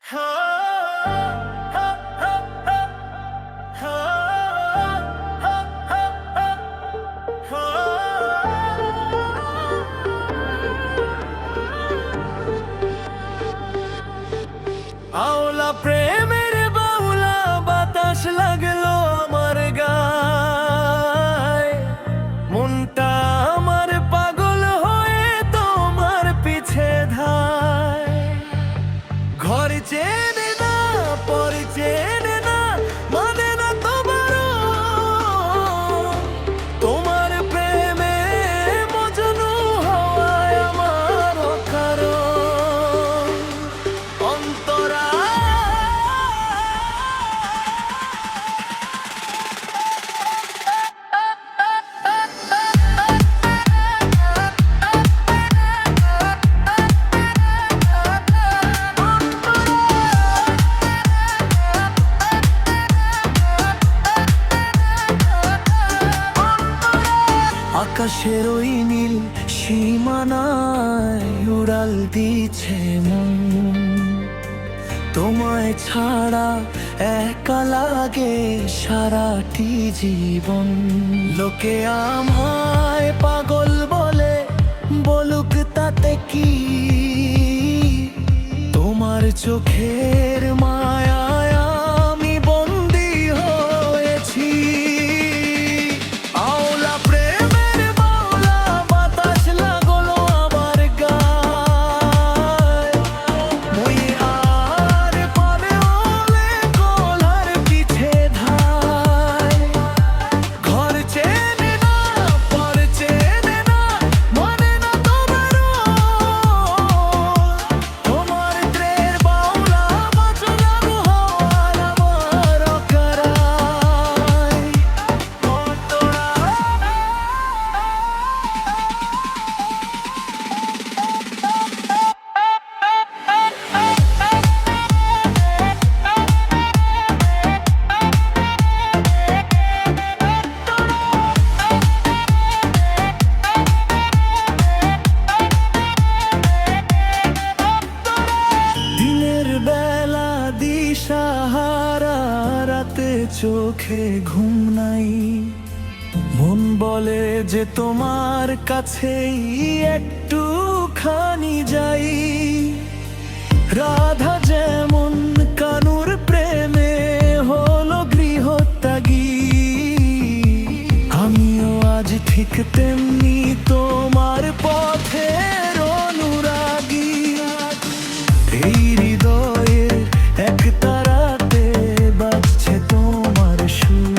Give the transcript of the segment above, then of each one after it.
আওলা প্রেমের বাউলা বাতাস লাগলো আমার গায়, মনটা আমার পাগল হয়ে তোমার পিছে ধায়। ঘর চেনে না পর চেনে না, মানে না তোমারও, তোমার প্রেমে মজনু হওয়ায় আমার অকারণ। অন্তরা আকাশের ওই নীল সীমানায় উড়াল দিছে মন, তোমায় ছাড়া একা লাগে সারাটি জীবন। লোকে আমায় পাগল বলে, বলুক তাতে কি, তোমার চোখের মায়ায় আমি বন্দী হয়েছি। আওলা প্রেমের বাউলা বাতাস লাগলো আমার গায়, মই আর পাবে ওলে গলার পিছে ধায়। ঘর চেনে না পর চেনে না, মানে না তোমারও, তোমার ত্রের বাউলা বাঁচলাম হওয়ার আমার অকারায়। দিনের বেলা দিশাহারা, রাতে চোখে ঘুম নাই, মন বলে যে তোমার কাছেই একটুখানি যাই। রাধা যেমন কানুর প্রেমে হলো গৃহত্যাগী, আমিও আজ ঠিক তেমনি তোমার পথের অনুরাগী। এই হৃদয়ের এক তারাতে বাজছে তোমার সুর,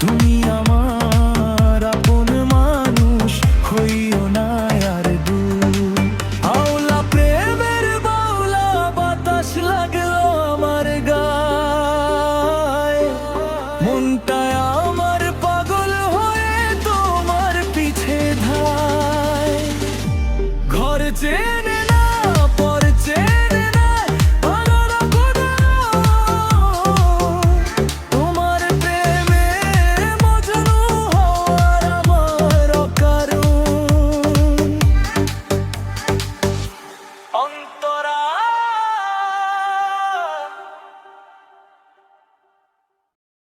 তুমি আমার আপন মানুষ, হইও না আর দূর। আওলা প্রেমের বাউলা বাতাস লাগলো আমার গায়, মনটায় আমার পাগল হয়ে তোমার পিছে ধায়। ঘর চেনে